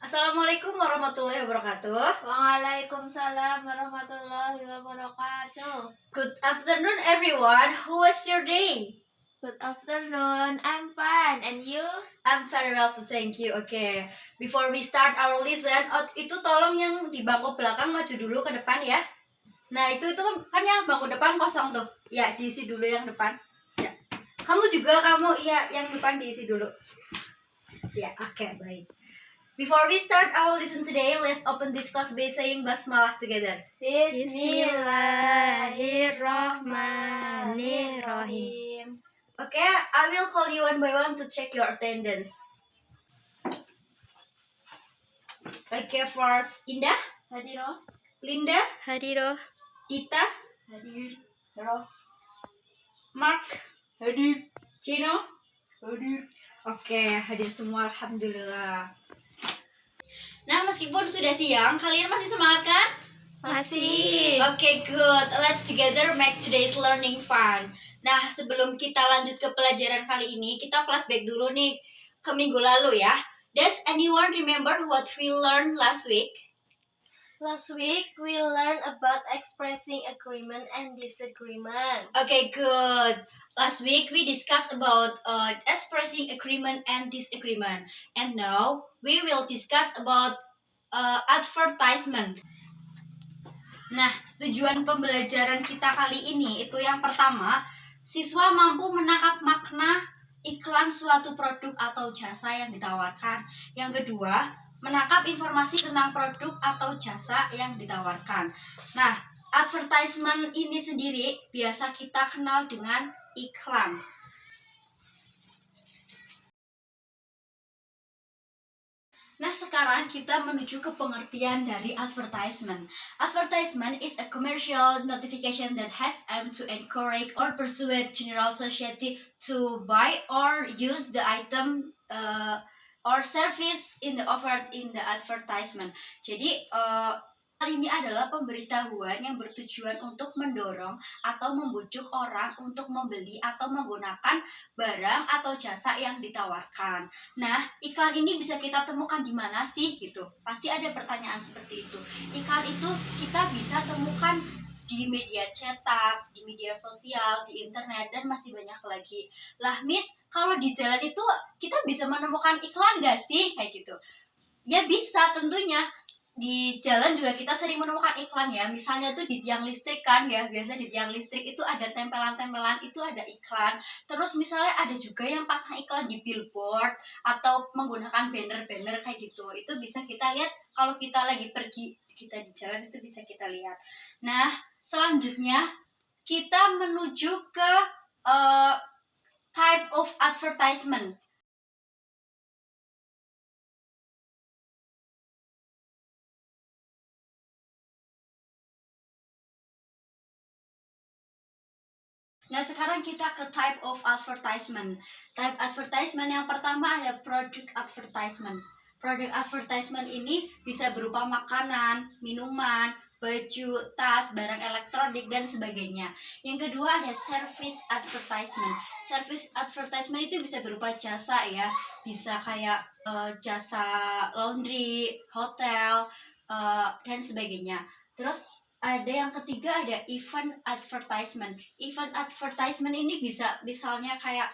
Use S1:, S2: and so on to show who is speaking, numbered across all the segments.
S1: Assalamualaikum warahmatullahi wabarakatuh.
S2: Waalaikumsalam warahmatullahi wabarakatuh.
S1: Good afternoon, everyone. How was your day?
S2: Good afternoon. I'm fine. And you?
S1: I'm very well, thank you. Okay, before we start our lesson, itu tolong yang di bangku belakang maju dulu ke depan ya. Nah, itu kan yang bangku depan kosong tuh. Ya, diisi dulu yang depan. Ya. Kamu juga ya yang depan diisi dulu. Ya, oke, baik. Before we start our lesson today, let's open this class by saying basmalah together.
S2: Bismillahirrahmanirrahim.
S1: Okay, I will call you one by one to check your attendance. Okay, first Indah,
S2: Hadiroh.
S1: Linda,
S2: Hadiroh.
S1: Ita,
S2: Hadiroh.
S1: Mark,
S2: Hadir.
S1: Cino.
S2: Hadir.
S1: Oke, hadir semua, alhamdulillah. Nah, meskipun sudah siang, kalian masih semangat kan?
S2: Masih.
S1: Oke, good. Let's together make today's learning fun. Nah, sebelum kita lanjut ke pelajaran kali ini, kita flashback dulu nih ke minggu lalu ya. Does anyone remember what we learned last week?
S2: Last week we learned about expressing agreement and disagreement.
S1: Okay, good. Last week we discussed about expressing agreement and disagreement, and now we will discuss about advertisement. Nah, tujuan pembelajaran kita kali ini itu yang pertama, siswa mampu menangkap makna iklan suatu produk atau jasa yang ditawarkan. Yang kedua, menangkap informasi tentang produk atau jasa yang ditawarkan. Nah, advertisement ini sendiri biasa kita kenal dengan iklan. Nah, sekarang kita menuju ke pengertian dari advertisement. Advertisement is a commercial notification that has aim to encourage or persuade general society to buy or use the item or service in the offered in the advertisement. Jadi, hal ini adalah pemberitahuan yang bertujuan untuk mendorong atau membujuk orang untuk membeli atau menggunakan barang atau jasa yang ditawarkan. Nah, iklan ini bisa kita temukan di mana sih gitu? Pasti ada pertanyaan seperti itu. Iklan itu kita bisa temukan di media cetak, di media sosial, di internet, dan masih banyak lagi. Lah, Miss, kalau di jalan itu kita bisa menemukan iklan gak sih? Kayak gitu. Ya bisa tentunya. Di jalan juga kita sering menemukan iklan ya. Misalnya tuh di tiang listrik kan ya. Biasa di tiang listrik itu ada tempelan-tempelan, itu ada iklan. Terus misalnya ada juga yang pasang iklan di billboard atau menggunakan banner-banner kayak gitu. Itu bisa kita lihat kalau kita lagi pergi, kita di jalan itu bisa kita lihat. Nah, selanjutnya kita menuju ke type of advertisement. Nah, sekarang kita ke type of advertisement. Type advertisement yang pertama ada product advertisement. Product advertisement ini bisa berupa makanan, minuman, baju, tas, barang elektronik, dan sebagainya. Yang kedua ada service advertisement. Service advertisement itu bisa berupa jasa ya. Bisa kayak jasa laundry, hotel, dan sebagainya. Terus ada yang ketiga ada event advertisement. Event advertisement ini bisa misalnya kayak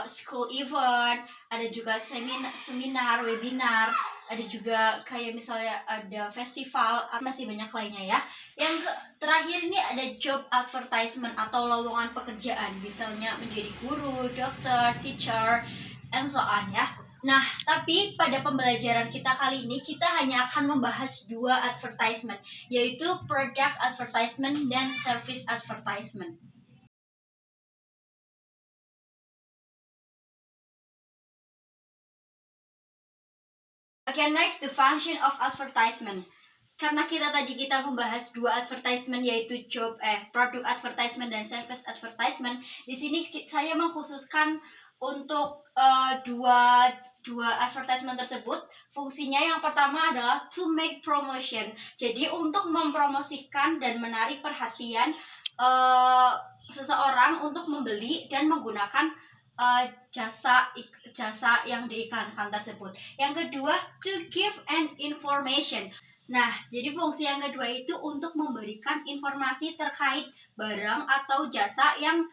S1: school event, ada juga seminar, webinar, ada juga kayak misalnya ada festival, masih banyak lainnya ya. Yang terakhir ini ada job advertisement atau lowongan pekerjaan, misalnya menjadi guru, dokter, teacher, and so on ya. Nah, tapi pada pembelajaran kita kali ini kita hanya akan membahas dua advertisement, yaitu product advertisement dan service advertisement. Okay, next the function of advertisement. Karena kita membahas dua advertisement yaitu product advertisement dan service advertisement. Di sini saya mengkhususkan untuk dua advertisement tersebut. Fungsinya yang pertama adalah to make promotion. Jadi untuk mempromosikan dan menarik perhatian seseorang untuk membeli dan menggunakan jasa yang diiklankan tersebut. Yang kedua, to give an information. Nah, jadi fungsi yang kedua itu untuk memberikan informasi terkait barang atau jasa yang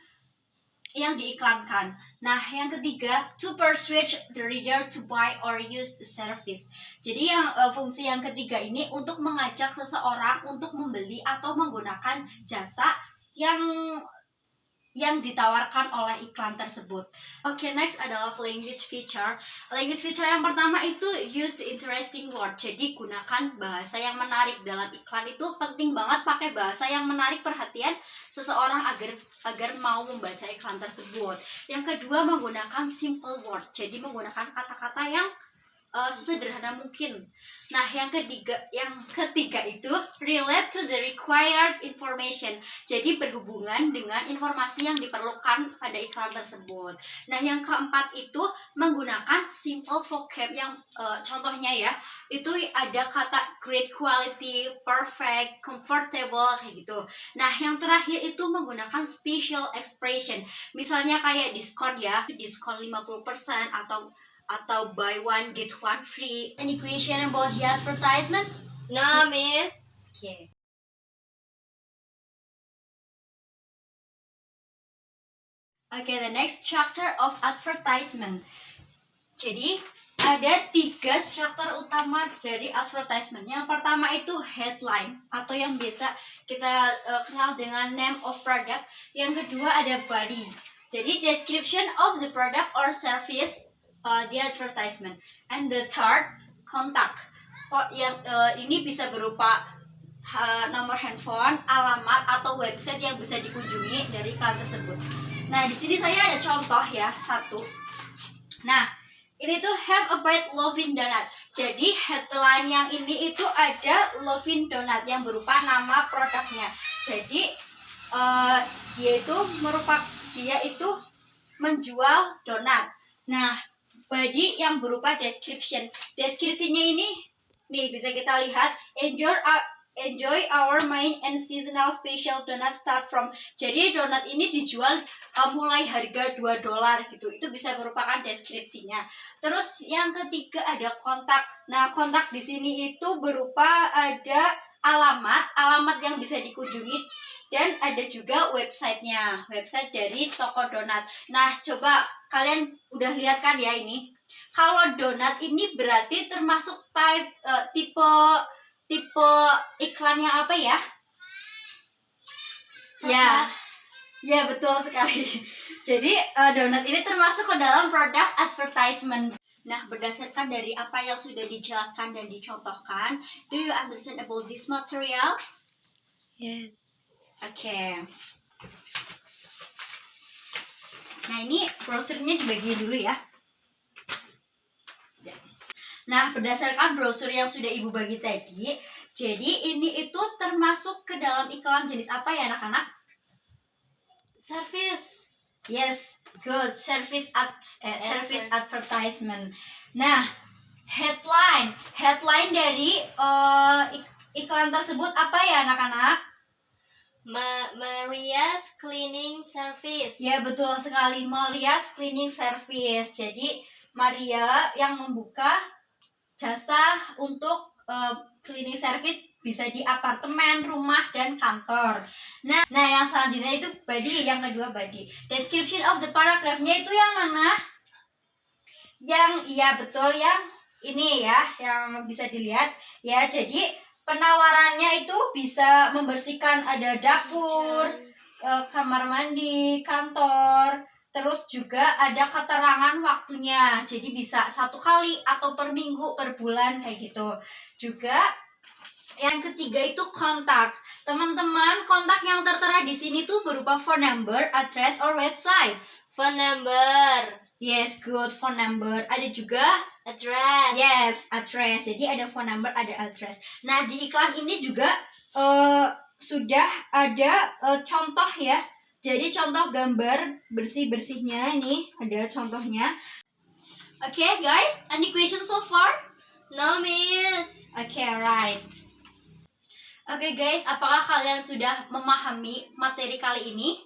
S1: diiklankan. Nah, yang ketiga, to persuade the reader to buy or use the service. Jadi fungsi yang ketiga ini untuk mengajak seseorang untuk membeli atau menggunakan jasa yang ditawarkan oleh iklan tersebut. Oke, next adalah language feature. Language feature yang pertama itu use the interesting word. Jadi gunakan bahasa yang menarik. Dalam iklan itu penting banget pakai bahasa yang menarik perhatian seseorang agar mau membaca iklan tersebut. Yang kedua, menggunakan simple word. Jadi menggunakan kata-kata yang sesederhana mungkin. Nah, yang ketiga itu relate to the required information. Jadi berhubungan dengan informasi yang diperlukan pada iklan tersebut. Nah, yang keempat itu menggunakan simple vocab yang contohnya ya, itu ada kata great quality, perfect, comfortable kayak gitu. Nah, yang terakhir itu menggunakan special expression. Misalnya kayak diskon ya, diskon 50% atau buy one get one free. Any question about the advertisement?
S2: No, Miss.
S1: Okay. Okay, the next chapter of advertisement. Jadi ada 3 struktur utama dari advertisement. Yang pertama itu headline atau yang biasa kita kenal dengan name of product. Yang kedua ada body. Jadi description of the product or service. The advertisement. And the third, contact. Yang ini bisa berupa nomor handphone, alamat atau website yang bisa dikunjungi dari iklan tersebut. Nah, di sini saya ada contoh ya, satu. Nah, ini tuh have a bite loving donut. Jadi headline yang ini itu ada loving donut yang berupa nama produknya. Jadi dia itu menjual donat. Nah, body yang berupa description. Deskripsinya ini nih bisa kita lihat, enjoy our main and seasonal special donut start from. Jadi donat ini dijual mulai harga $2 gitu. Itu bisa merupakan deskripsinya. Terus yang ketiga ada kontak. Nah, kontak di sini itu berupa ada alamat yang bisa dikunjungi, dan ada juga websitenya, website dari toko donat. Nah, coba kalian udah lihat kan ya ini. Kalau donat ini berarti termasuk tipe iklan yang apa ya? Ya betul sekali. Jadi donat ini termasuk ke dalam produk advertisement. Nah, berdasarkan dari apa yang sudah dijelaskan dan dicontohkan, do you understand about this material?
S2: Yes.
S1: Oke. Nah, ini brosurnya dibagi dulu ya. Nah, berdasarkan brosur yang sudah Ibu bagi tadi, jadi ini itu termasuk ke dalam iklan jenis apa ya, anak-anak?
S2: Service.
S1: Yes, good. Service advertisement. Nah, headline dari iklan tersebut apa ya, anak-anak?
S2: Maria's Cleaning Service.
S1: Ya, betul sekali, Maria's Cleaning Service. Jadi Maria yang membuka jasa untuk cleaning service, bisa di apartemen, rumah, dan kantor. Nah yang selanjutnya itu body, yang kedua body. Description of the paragraphnya itu yang mana? Iya betul, yang ini ya, yang bisa dilihat ya. Jadi penawarannya itu bisa membersihkan, ada dapur, kamar mandi, kantor. Terus juga ada keterangan waktunya. Jadi bisa 1 kali atau per minggu, per bulan kayak gitu. Juga yang ketiga itu kontak. Teman-teman, kontak yang tertera di sini tuh berupa phone number, address, or website.
S2: Phone number.
S1: Yes, good, phone number. Ada juga
S2: address.
S1: Yes, address. Jadi ada phone number, ada address. Nah, di iklan ini juga sudah ada contoh ya. Jadi contoh gambar bersih-bersihnya ini ada contohnya. Okay, guys, any questions so far?
S2: No, Miss.
S1: Okay, right. Okay, guys, apakah kalian sudah memahami materi kali ini?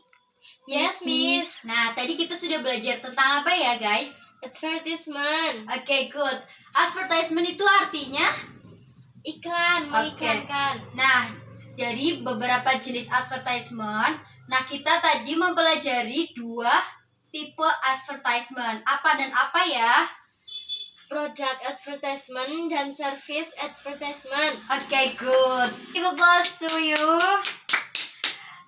S2: Yes, Miss.
S1: Nah, tadi kita sudah belajar tentang apa ya, guys?
S2: Advertisement.
S1: Oke, good. Advertisement itu artinya?
S2: Iklan, mengiklankan.
S1: Nah, dari beberapa jenis advertisement, nah kita tadi mempelajari 2 tipe advertisement. Apa dan apa ya?
S2: Product advertisement dan service advertisement.
S1: Okay, good. Give applause to you.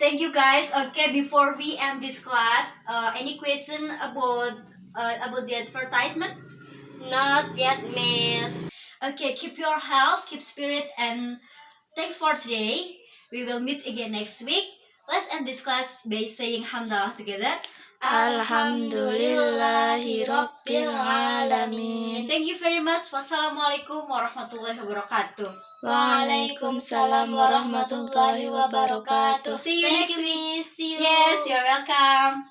S1: Thank you, guys. Okay, before we end this class, any question about the advertisement?
S2: Not yet, Miss.
S1: Okay, keep your health, keep spirit, and thanks for today. We will meet again next week. Let's end this class by saying hamdalah together.
S2: Alhamdulillahirabbil alamin.
S1: Thank you very much. Wassalamualaikum warahmatullahi wabarakatuh.
S2: Waalaikumsalam warahmatullahi wabarakatuh.
S1: See you
S2: Thank
S1: next
S2: you,
S1: week.
S2: Miss. See you.
S1: Yes, you're welcome.